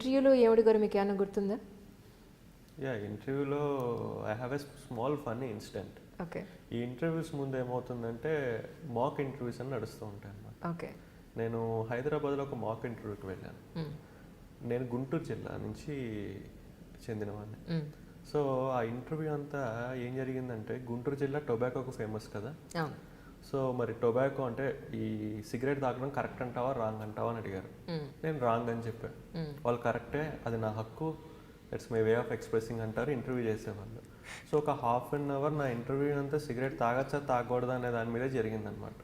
ఇంటర్వ్యూలో ఏమడిగారు మీకు ఏమైనా గుర్తుందా? యా, ఇంటర్వ్యూలో I have a small funny incident. Okay. ఈ ఇంటర్వ్యూస్ ముందు ఏమవుతుందంటే మాక్ ఇంటర్వ్యూస్ అని నడుస్తూ ఉంటాయి అన్నమాట. ఓకే. నేను హైదరాబాద్లో ఒక మాక్ ఇంటర్వ్యూకి వెళ్ళాను. నేను గుంటూరు జిల్లా నుంచి చెందినవాడిని. సో ఆ ఇంటర్వ్యూ అంతా ఏం జరిగిందంటే, గుంటూరు జిల్లా టొబాకోకు ఫేమస్ కదా. సో మరి టొబాకో అంటే ఈ సిగరెట్ తాగడం కరెక్ట్ అంటావా రాంగ్ అంటావా అని అడిగారు. నేను రాంగ్ అని చెప్పాను. వాళ్ళు కరెక్టే, అది నా హక్కు, it's my way of expressing అంటారు ఇంటర్వ్యూ చేసేవాళ్ళు. సో ఒక హాఫ్ అన్ అవర్ నా ఇంటర్వ్యూ అంతా సిగరెట్ తాగచ్చా తాగకూడదా అనే దాని మీదే జరిగిందనమాట.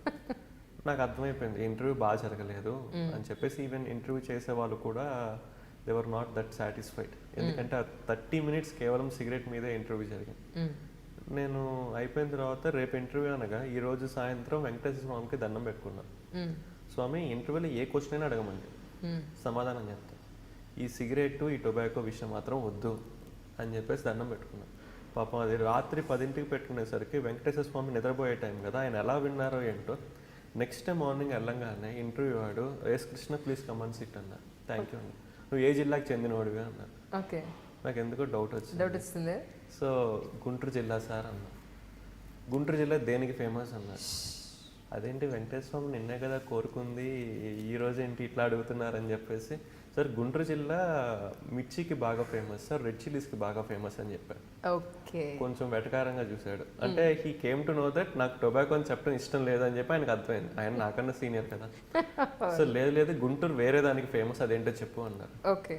నాకు అర్థమైపోయింది ఇంటర్వ్యూ బాగా జరగలేదు అని చెప్పేసి. ఈవెన్ ఇంటర్వ్యూ చేసే వాళ్ళు కూడా they were not that satisfied, ఎందుకంటే ఆ 30 minutes కేవలం సిగరెట్ మీదే ఇంటర్వ్యూ జరిగింది. నేను అయిపోయిన తర్వాత రేపు ఇంటర్వ్యూ అనగా ఈ రోజు సాయంత్రం వెంకటేశ్వర స్వామికి దండం పెట్టుకున్నాను. స్వామి, ఇంటర్వ్యూలో ఏ క్వశ్చన్ అయినా అడగమండి, సమాధానం చెప్తాను, ఈ సిగరెట్ ఈ టొబాకో విషయం మాత్రం వద్దు అని చెప్పేసి దండం పెట్టుకున్నాను. పాపం అది రాత్రి 10ంటికి పెట్టుకునేసరికి వెంకటేశ్వర స్వామి నిద్రపోయే టైం కదా, ఆయన ఎలా విన్నారో ఏంటో. నెక్స్ట్ డే మార్నింగ్ వెళ్ళంగానే ఇంటర్వ్యూ వాడు, yes Krishna please come in sit అన్నారు. థ్యాంక్ యూ అండి, నువ్వు ఏ జిల్లాకి చెందినవాడివి అన్నారు. ఓకే. నాకు ఎందుకో డౌట్ వచ్చింది. సో గుంటూరు జిల్లా సార్ అన్నా. గుంటూరు జిల్లా దేనికి ఫేమస్ అన్నారు. అదేంటి వెంకటేశ్వర స్వామి నిన్నే కదా కోరుకుంది, ఈరోజు ఏంటి ఇట్లా అడుగుతున్నారని చెప్పేసి, సార్ గుంటూరు జిల్లా మిర్చికి బాగా ఫేమస్ సార్, రెడ్ చిల్లీస్కి బాగా ఫేమస్ అని చెప్పాను. ఓకే. కొంచెం వెటకారంగా చూశాడు. అంటే he came to know that నాకు టొబాకో అని చెప్పడం ఇష్టం లేదని చెప్పి ఆయనకు అర్థమైంది. ఆయన నాకన్నా సీనియర్ కదా. సో లేదు గుంటూరు వేరే దానికి ఫేమస్, అదేంటో చెప్పు అన్నారు. ఓకే.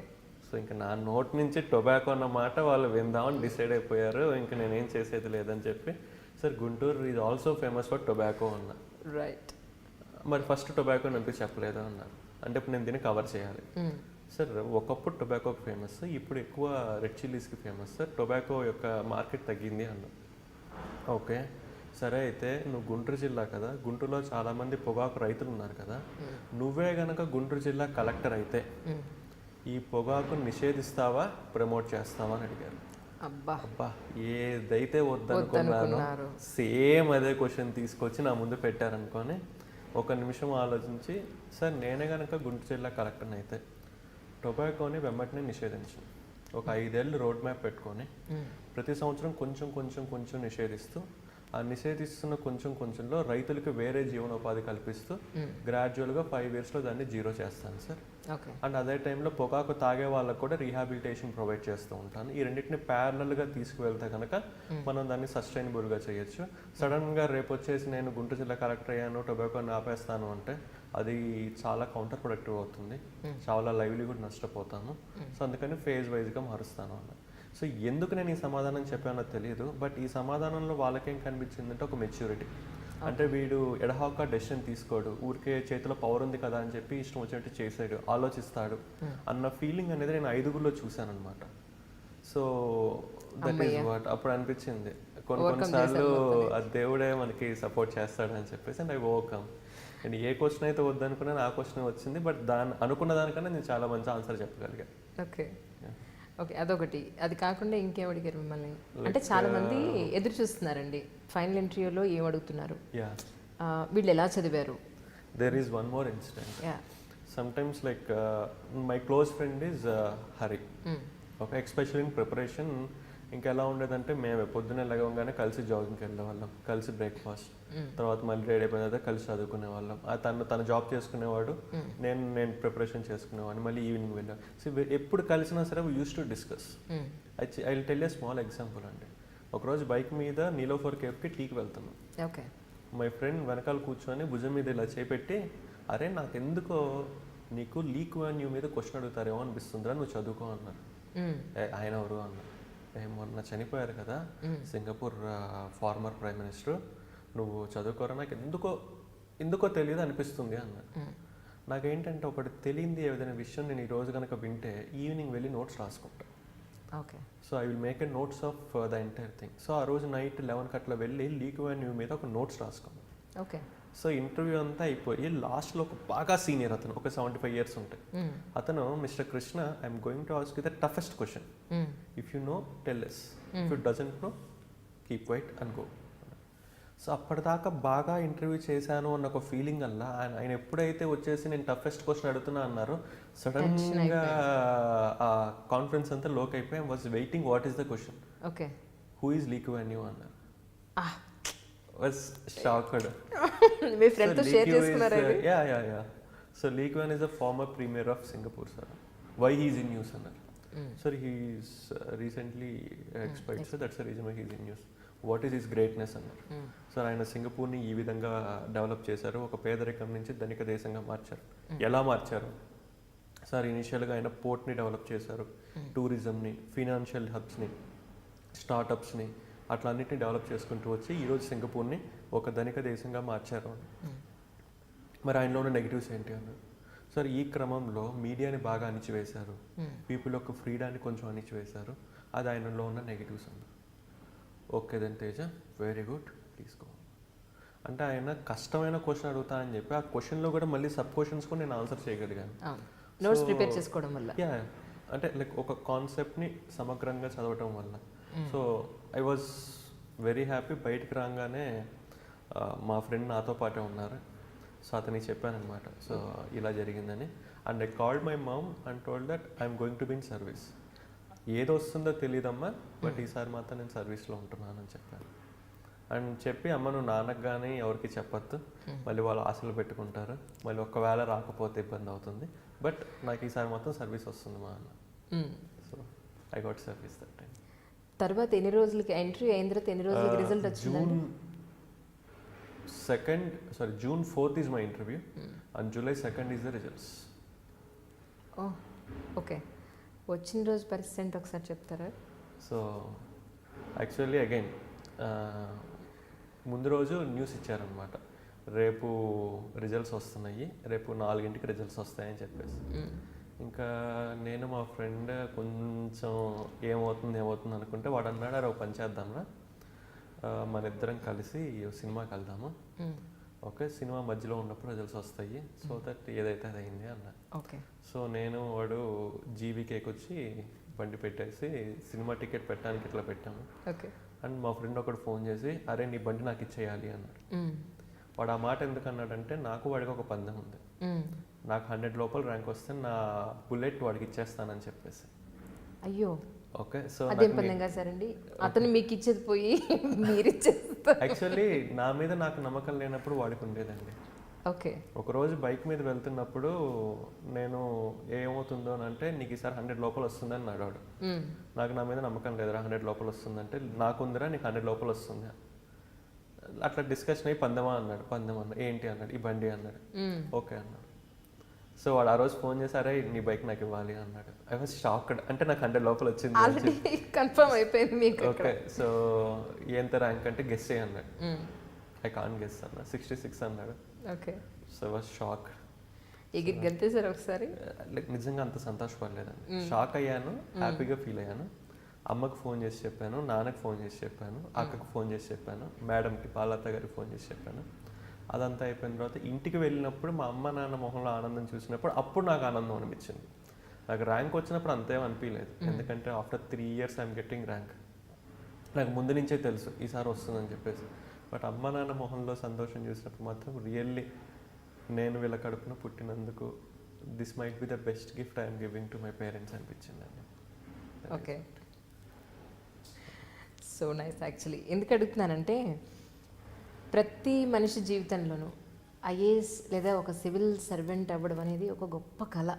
సో ఇంకా నా నోట్ నుంచి టొబాకో అన్న మాట వాళ్ళు విందామని డిసైడ్ అయిపోయారు. ఇంకా నేనేం చేసేది లేదని చెప్పి, sir Guntur is also famous for tobacco అన్నా. రైట్. మరి ఫస్ట్ టొబాకో ఎందుకు చెప్పలేదు అన్నారు. అంటే ఇప్పుడు నేను దీన్ని కవర్ చేయాలి. సార్ ఒకప్పుడు టొబాకో ఫేమస్, ఇప్పుడు ఎక్కువ రెడ్ చిల్లీస్కి ఫేమస్ సార్, టొబాకో యొక్క మార్కెట్ తగ్గింది అన్నా. ఓకే సరే, అయితే నువ్వు గుంటూరు జిల్లా కదా, గుంటూరులో చాలామంది పొగాకు రైతులు ఉన్నారు కదా, నువ్వే గనక గుంటూరు జిల్లా కలెక్టర్ అయితే ఈ పొగాకు నిషేధిస్తావా ప్రమోట్ చేస్తావా అని అడిగారు. అబ్బా ఏదైతే వద్దనుకున్నానో సేమ్ అదే క్వశ్చన్ తీసుకొచ్చి నా ముందు పెట్టారనుకొని ఒక నిమిషం ఆలోచించి, సార్ నేనే కనుక గుంటూరు జిల్లా కలెక్టర్ని అయితే టొబాకోని వెంబటనే నిషేధించు, ఒక 5 ఏళ్ళు రోడ్ మ్యాప్ పెట్టుకొని ప్రతి సంవత్సరం కొంచెం నిషేధిస్తూ, ఆ నిషేధిస్తున్న కొంచెంలో రైతులకు వేరే జీవనోపాధి కల్పిస్తూ గ్రాడ్యువల్గా 5 yearsలో దాన్ని 0 చేస్తాను సార్. అండ్ అదే టైంలో పొగాకు తాగే వాళ్ళకు కూడా రీహాబిలిటేషన్ ప్రొవైడ్ చేస్తూ ఉంటాను. ఈ రెండింటిని ప్యారలల్గా తీసుకువెళ్తే కనుక మనం దాన్ని సస్టైనబుల్గా చేయొచ్చు. సడన్గా రేపు వచ్చేసి నేను గుంటూరు జిల్లా కలెక్టర్ అయ్యాను, టొబాకోని ఆపేస్తాను అంటే అది చాలా కౌంటర్ ప్రొడక్టివ్ అవుతుంది, చాలా లైవ్లీహుడ్ నష్టపోతాను. సో అందుకని ఫేజ్ వైజ్గా మారుస్తాను అన్న. సో ఎందుకు నేను ఈ సమాధానం చెప్పానో తెలియదు, బట్ ఈ సమాధానంలో వాళ్ళకేం కనిపించిందంటే ఒక మెచ్యూరిటీ. అంటే వీడు ఎడహాక డెసిషన్ తీసుకోడు, ఊరికే చేతిలో పవర్ ఉంది కదా అని చెప్పి ఇష్టం వచ్చినట్టు చేసాడు, ఆలోచిస్తాడు అన్న ఫీలింగ్ అనేది నేను 5గురిలో చూశాను అనమాట. సో దట్ ఈస్ వాట్ అప్పుడు అనిపించింది, కొన్నిసార్లు ఆ దేవుడే మనకి సపోర్ట్ చేస్తాడని చెప్పేసి. And I overcome. And A question అయితే వద్దనుకున్నాను ఆ క్వశ్చన్ వచ్చింది, బట్ అనుకున్న దానికన్నా నేను చాలా మంచి ఆన్సర్ చెప్పగలిగాను. ఓకే. ఓకే, అదొకటి. అది కాకుండా ఇంకేం అడిగారు మిమ్మల్ని? అంటే చాలా మంది ఎదురు చూస్తున్నారండి ఫైనల్ ఇంటర్వ్యూలో ఏం అడుగుతున్నారు, వీళ్ళు ఎలా చదివారు. There is one more incident. Sometimes like my close friend is Hari. Okay, especially in preparation ఇంకా ఎలా ఉండేదంటే, మేము పొద్దున్నే లేవగానే కలిసి జాగింగ్కి వెళ్ళేవాళ్ళం, కలిసి బ్రేక్ఫాస్ట్, తర్వాత మళ్ళీ రెడీ అయిపోయిన తర్వాత కలిసి చదువుకునే వాళ్ళం. తన జాబ్ చేసుకునేవాడు, నేను ప్రిపరేషన్ చేసుకునేవాడిని, మళ్ళీ ఈవినింగ్ వెళ్ళాను. సో ఎప్పుడు కలిసినా సరే we use to discuss. I will tell a small example అండి. ఒకరోజు బైక్ మీద నీలోఫర్ కేఫ్కి టీకి వెళ్తున్నాం. ఓకే. మై ఫ్రెండ్ వెనకాల కూర్చొని భుజం మీద ఇలా చేపెట్టి, అరే నాకెందుకో నీకు లీక్ వాన్యూ మీద క్వశ్చన్ అడుగుతారేమో అనిపిస్తుందిరా, నువ్వు చదువుకో అన్నారు. ఆయన ఎవరు అన్నారు. మొన్న చనిపోయారు కదా సింగపూర్ ఫార్మర్ ప్రైమ్ మినిస్టర్, నువ్వు చదువుకోరా, నాకు ఎందుకో తెలియదు అనిపిస్తుంది అన్నాడు. నాకేంటంటే ఒకటి తెలియంది ఏదైనా విషయం నేను ఈ రోజు కనుక వింటే ఈవినింగ్ వెళ్ళి నోట్స్ రాసుకుంటా. Okay. So I will make a notes of the entire thing. So ఆ రోజు నైట్ 11 అట్లా వెళ్ళి లీక్ వాన్యూ మీద ఒక నోట్స్ రాసుకున్నాను. ఓకే. సో ఇంటర్వ్యూ అంతా అయిపోయి లాస్ట్లో ఒక బాగా సీనియర్ అతను, ఒక 75 years ఉంటాయి, అతను, mister Krishna, I'm going to ask you the toughest question, if you know tell us, if you doesn't know keep quiet and go. So అప్పటిదాకా బాగా ఇంటర్వ్యూ చేశాను అన్న ఒక ఫీలింగ్ వల్ల ఆయన ఎప్పుడైతే వచ్చేసి నేను టఫెస్ట్ క్వశ్చన్ అడుగుతున్నా అన్నారో సడన్గా ఆ కాన్ఫిడెన్స్ అంతా లోక్ అయిపోయి was waiting what is the question, okay, who is Lee Kuan Yew అన్నారు. Was shocked. మీ ఫ్రెండ్తో షేర్ చేసుకున్నారా? Yeah. So Lee Kuan is the former premier of Singapore sir. Why he's in news అన్నారు. Sir he's recently expired sir, that's the reason why he's in news. What is his greatness అన్నారు. Sir ఆయన సింగపూర్ని ఈ విధంగా develop చేశారు, ఒక పేదరికం నుంచి ధనిక దేశంగా మార్చారు. ఎలా మార్చారు సార్? ఇనిషియల్గా ఆయన పోర్ట్ని డెవలప్ చేశారు, టూరిజంని, ఫినాన్షియల్ హబ్స్ని, స్టార్టప్స్ని, అట్లా అన్నిటిని డెవలప్ చేసుకుంటూ వచ్చి ఈరోజు సింగపూర్ని ఒక ధనిక దేశంగా మార్చారు. మరి ఆయనలో ఉన్న నెగిటివ్స్ ఏంటి అన్నారు. సార్ ఈ క్రమంలో మీడియాని బాగా అణిచివేశారు, పీపుల్ యొక్క ఫ్రీడాన్ని కొంచెం అణిచివేశారు, అది ఆయనలో ఉన్న నెగిటివ్స్ అన్నారు. Okay then Teja, very good, తీసుకో అంటే ఆయన కష్టమైన క్వశ్చన్ అడుగుతా అని చెప్పి ఆ క్వశ్చన్లో కూడా మళ్ళీ సబ్ క్వశ్చన్స్ కూడా నేను ఆన్సర్ చేయగలిగాను. నోట్స్ ప్రిపేర్ చేసుకోవడం వల్ల, యా, అంటే లైక్ ఒక కాన్సెప్ట్ని సమగ్రంగా చదవటం వల్ల. So I was very happy. బయటికి రాగానే మా ఫ్రెండ్ నాతో పాటే ఉన్నారు, సో అతనికి చెప్పానమాట, సో ఇలా జరిగిందని. And I called my mom and told that I'm going to be in service. ఏది వస్తుందో తెలియదమ్మా, బట్ ఈసారి మాత్రం నేను సర్వీస్లో ఉంటున్నాను అని చెప్పాను. అండ్ చెప్పి అమ్మ నువ్వు నాన్నకు కానీ ఎవరికి చెప్పొద్దు, మళ్ళీ వాళ్ళు ఆశలు పెట్టుకుంటారు, మళ్ళీ ఒకవేళ రాకపోతే ఇబ్బంది అవుతుంది, బట్ నాకు ఈసారి మొత్తం సర్వీస్ వస్తుంది మా అన్న. So I got service that time. తర్వాత ఎన్ని రోజులకి ఎంట్రీ అయిన తర్వాత ఎన్ని రోజులకి రిజల్ట్ వచ్చింది? June 4th is my interview, and July 2nd is the results. Oh okay, వచ్చిన రోజు పర్సెంట్ ఒకసారి చెప్తారా? సో యాక్చువల్లీ అగైన్ ముందు రోజు న్యూస్ ఇచ్చారనమాట, రేపు రిజల్ట్స్ వస్తున్నాయి, రేపు 4ంటికి రిజల్ట్స్ వస్తాయని చెప్పేసి. ఇంకా నేను మా ఫ్రెండ్ కొంచెం ఏమవుతుంది అనుకుంటే వాడు అన్నాడు, అరే ఒక పని చేద్దాంరా, మన ఇద్దరం కలిసి సినిమాకి వెళ్దాము, ఓకే సినిమా మధ్యలో ఉన్నప్పుడు రిజల్ట్స్ వస్తాయి, సో దట్ ఏదైతే అది అయింది అన్న. ఓకే. సో నేను వాడు జీవీకేకి వచ్చి బండి పెట్టేసి సినిమా టికెట్ పెట్టడానికి ఇట్లా పెట్టాము. ఓకే. అండ్ మా ఫ్రెండ్ ఒకడు ఫోన్ చేసి అరే నీ బండి నాకు ఇచ్చేయాలి అన్నాడు. వాడు ఆ మాట ఎందుకు అన్నాడంటే నాకు వాడికి ఒక పందెం ఉంది, నాకు 100 లోపల ర్యాంక్ వస్తే నా బుల్లెట్ వాడికి ఇచ్చేస్తానని చెప్పేసి. అయ్యో, ఓకే. సో అదేం పందెంగా సార్ అండి, అతను మీకు ఇచ్చేది పోయి మీరు ఇచ్చేస్తారు. యాక్చువల్లీ నా మీద నాకు నమ్మకం లేనప్పుడు వాడికి ఉండేదండి. ఓకే. ఒకరోజు బైక్ మీద వెళ్తున్నప్పుడు నేను ఏమవుతుందో అని అంటే నీకు ఈసారి 100 లోపల వస్తుందని అన్నాడు. నాకు నా మీద నమ్మకం లేదురా, 100 లోపల వస్తుందంటే నాకుందిరా నీకు 100 లోపల వస్తుంది. అట్లా డిస్కషన్ అయ్యి పందెమా అన్నాడు. పందెం అన్నాడు. ఏంటి అన్నాడు. ఈ బండి అన్నాడు. ఓకే అన్నాడు. సో వాడు ఆ రోజు ఫోన్ చేశారే నీ బైక్ నాకు ఇవ్వాలి అన్నాడు. I was shocked. అంటే నాకు 100 లోపల వచ్చింది, కన్ఫర్మ్ అయిపోయింది మీకు. ఓకే. సో ఎంత ర్యాంక్ అంటే గెస్ చేయి అన్నాడు. ఐ కాంట్ గెస్ అన్నా. 66 అన్నాడు. Okay. So I was shock. ఎగిరి గెలిచేసారు ఒకసారి. లైక్ నిజంగా అంత సంతోషపడలేదండి. షాక్ అయ్యాను, హ్యాపీగా ఫీల్ అయ్యాను. అమ్మకు ఫోన్ చేసి చెప్పాను, నాన్నకు ఫోన్ చేసి చెప్పాను, అక్కకు ఫోన్ చేసి చెప్పాను, మేడంకి పాలత్త గారికి ఫోన్ చేసి చెప్పాను. అదంతా అయిపోయిన తర్వాత ఇంటికి వెళ్ళినప్పుడు మా అమ్మ నాన్న మొహంలో ఆనందం చూసినప్పుడు అప్పుడు నాకు ఆనందం అనిపించింది. నాకు ర్యాంక్ వచ్చినప్పుడు అంతేం అనిపించలేదు, ఎందుకంటే after 3 years I'm getting rank. నాకు ముందు నుంచే తెలుసు ఈసారి వస్తుందని చెప్పేసి. బట్ అమ్మ నాన్న మొహంలో సంతోషం చూసినప్పుడు మాత్రం రియల్లీ నేను వీళ్ళ కడుపున పుట్టినందుకు this might be the best gift I'm giving to my parents అనిపించిందండి. Okay, so nice. యాక్చువల్లీ ఎందుకు అడుగుతున్నానంటే ప్రతి మనిషి జీవితంలోనూ ఐఏఎస్ లేదా ఒక సివిల్ సర్వెంట్ అవ్వడం అనేది ఒక గొప్ప కళ.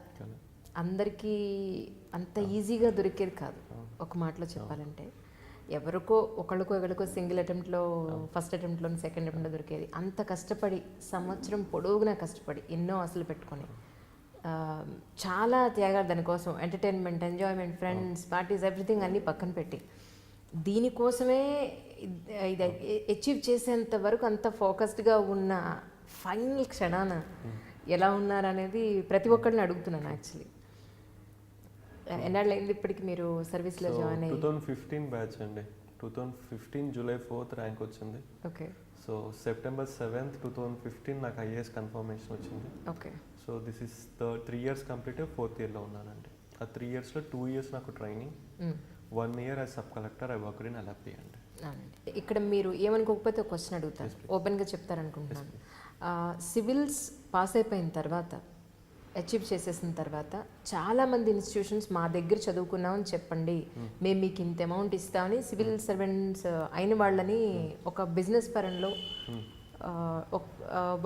అందరికీ అంత ఈజీగా దొరికేది కాదు. ఒక మాటలో చెప్పాలంటే ఎవరికో ఒకళ్ళకో సింగిల్ అటెంప్ట్లో, ఫస్ట్ అటెంప్ట్లో, సెకండ్ అటెంప్ట్లో దొరికేది. అంత కష్టపడి సంవత్సరం పొడవునా కష్టపడి ఎన్నో ఆశలు పెట్టుకొని చాలా త్యాగాలు దానికోసం, entertainment, enjoyment, friends, parties, everything అన్నీ పక్కన పెట్టి దీనికోసమే ఇది అచీవ్ చేసేంత వరకు అంత ఫోకస్డ్గా ఉన్న ఫైనల్ క్షణాన ఎలా ఉన్నారనేది ప్రతి ఒక్కరిని అడుగుతున్నాను. యాక్చువల్లీ ఎన్నాళ్ళు అయింది ఇప్పటికి మీరు సర్వీస్లో జాయిన్ అయ్యి? 2015 బ్యాచ్ అండి. 2015 July 4th ర్యాంక్ వచ్చింది. ఓకే. సో September 7th 2015 నాకు ఐఏఎస్ కన్ఫర్మేషన్ వచ్చింది. Okay. So this is 3 years complete, 4th yearలో ఉన్నానండి. ఆ 3 yearsలో 2 years నాకు training, 1 year as sub collector I worked in LFD అండి. అవునండి. ఇక్కడ మీరు ఏమనుకోకపోతే ఒక క్వశ్చన్ అడుగుతాను, ఓపెన్గా చెప్తారనుకుంటున్నాను. సివిల్స్ పాస్ అయిపోయిన తర్వాత, అచీవ్ చేసేసిన తర్వాత చాలామంది ఇన్స్టిట్యూషన్స్ మా దగ్గర చదువుకున్నామని చెప్పండి, మేము మీకు ఇంత అమౌంట్ ఇస్తామని సివిల్ సర్వెంట్స్ అయిన వాళ్ళని ఒక బిజినెస్ పరంలో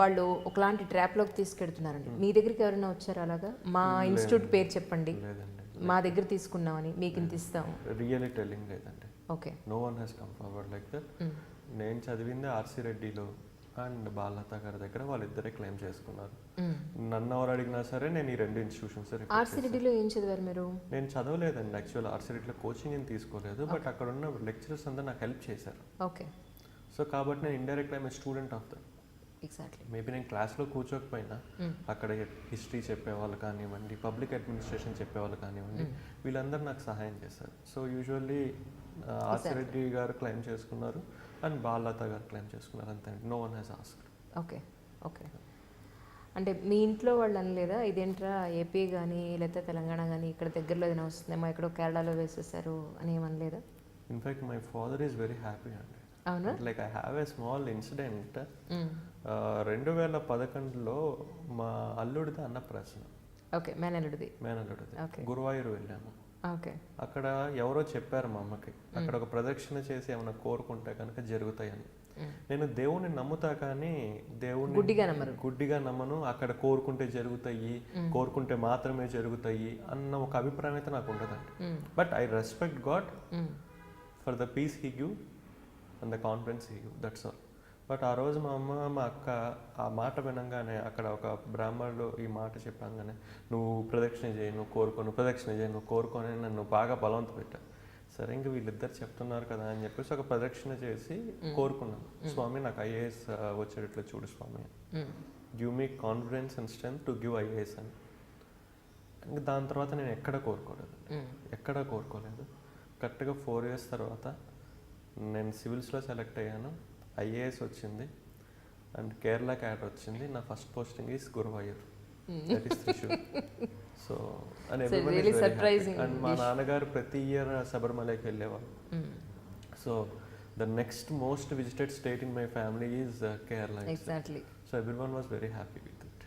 వాళ్ళు ఒకలాంటి ట్రాప్లోకి తీసుకెడుతున్నారండి. మీ దగ్గరికి ఎవరైనా వచ్చారు అలాగా? మా ఇన్స్టిట్యూట్ పేరు చెప్పండి, లేదండి, మా దగ్గర తీసుకున్నామని, మీకు ఇంత ఇస్తాము. రియల్లీ టెల్లింగ్ లేదండి. Okay. No one has come forward like that. నేను చదివింది ఆర్సీ రెడ్డిలో అండ్ బాలలత గారి దగ్గర, వాళ్ళిద్దరే క్లెయిమ్ చేసుకున్నారు. నన్ను ఎవరు అడిగినా సరే నేను ఈ రెండు ఇన్స్టిట్యూషన్స్. ఆర్సీ రెడ్డిలో ఏం చదివారు మీరు? నేను చదవలేదండి యాక్చువల్ ఆర్సీ రెడ్డిలో, కోచింగ్ ఏం తీసుకోలేదు, బట్ అక్కడ ఉన్న లెక్చరర్స్ అందరూ నాకు హెల్ప్ చేశారు. ఓకే. సో కాబట్టి నేను indirect I'm student of that. Exactly. Maybe నేను క్లాస్లో కూర్చోకపోయినా అక్కడ హిస్టరీ చెప్పేవాళ్ళు కానివ్వండి, పబ్లిక్ అడ్మినిస్ట్రేషన్ చెప్పేవాళ్ళు కానివ్వండి, వీళ్ళందరూ నాకు సహాయం చేశారు. సో యూజువల్లీ ఆర్సీ రెడ్డి గారు క్లెయిమ్ చేసుకున్నారు అండ్ బాలలత గారు క్లెయిమ్ చేసుకున్నారు, అంతే. No one has asked. Okay. Okay. అంటే మీ ఇంట్లో వాళ్ళు అనలేదా ఇదేంట్రా ఏపీ కానీ లేకపోతే తెలంగాణ కానీ ఇక్కడ దగ్గరలో ఏదైనా వస్తుందేమో, ఎక్కడో కేరళలో వేసేసారు అని ఏమనలేదా? In fact my father is very happy అండి. అవునా? Like I have a small incident. 2011లో మా అల్లుడిది అన్నప్రాసన. ఓకే. మేనల్లుడిది. మేనల్లుడిది. గురువాయూరు వెళ్ళాము. ఓకే. అక్కడ ఎవరో చెప్పారు మా అమ్మకి, అక్కడ ఒక ప్రదక్షిణ చేసి ఏమైనా కోరుకుంటే కనుక జరుగుతాయని. నేను దేవుణ్ణి నమ్ముతా కానీ దేవుణ్ణి గుడ్డిగా నమ్మను. అక్కడ కోరుకుంటే జరుగుతాయి, కోరుకుంటే మాత్రమే జరుగుతాయి అన్న ఒక అభిప్రాయం అయితే నాకు ఉండదండి. But I respect God for the piece he give and the confidence he give, that's all. But ఆ రోజు మా అమ్మ మా అక్క ఆ మాట వినంగానే, అక్కడ ఒక బ్రాహ్మణుడు ఈ మాట చెప్పంగానే, నువ్వు ప్రదక్షిణ చేయి, నువ్వు కోరుకోను, ప్రదక్షిణ చేయి, నువ్వు కోరుకొని నన్ను బాగా బలవంత పెట్టాను. సరే ఇంక వీళ్ళిద్దరు చెప్తున్నారు కదా అని చెప్పేసి ఒక ప్రదక్షిణ చేసి కోరుకున్నాను. స్వామి నాకు ఐఏఎస్ వచ్చేటట్లు చూడు స్వామి, give me confidence and strength to give IAS అని. ఇంకా దాని తర్వాత నేను ఎక్కడ కోరుకోలేదు. కరెక్ట్గా 4 years తర్వాత నేను సివిల్స్లో సెలెక్ట్ అయ్యాను, ఐఏఎస్ వచ్చింది అండ్ కేరళ క్యాడర్ వచ్చింది. నా first posting is Guruvayur, that is Thrissur. So and everyone is very happy. And మా నాన్నగారు ప్రతి ఇయర్ శబరిమలకి వెళ్ళేవారు. So the next most visited state in my family is Kerala. Exactly. So everyone was very happy with it.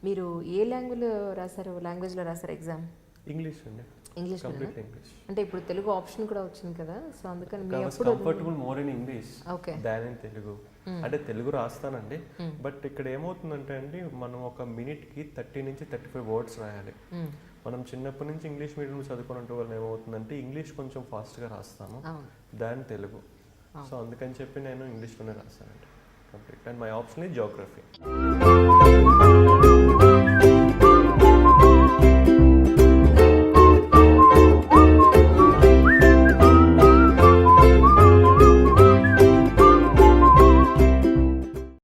మీరు ఏ లాంగ్వేజ్లో రాశారు exam? English అండి. English. Complete English. అంటే ఇప్పుడు తెలుగు ఆప్షన్ కూడా వచ్చింది కదా, సో అందుకని మీ comfortable more in English than in Telugu. అంటే తెలుగు రాస్తానండి, బట్ ఇక్కడ ఏమవుతుందంటే అండి, మనం ఒక మినిట్కి 30 నుంచి 35 words రాయాలి. మనం చిన్నప్పటి నుంచి ఇంగ్లీష్ మీడియం చదువుకున్నట్టు వల్ల ఏమవుతుందంటే ఇంగ్లీష్ కొంచెం ఫాస్ట్గా రాస్తాను దాన్ తెలుగు. సో అందుకని చెప్పి నేను ఇంగ్లీష్లోనే రాస్తానండి complete. And my option is Geography.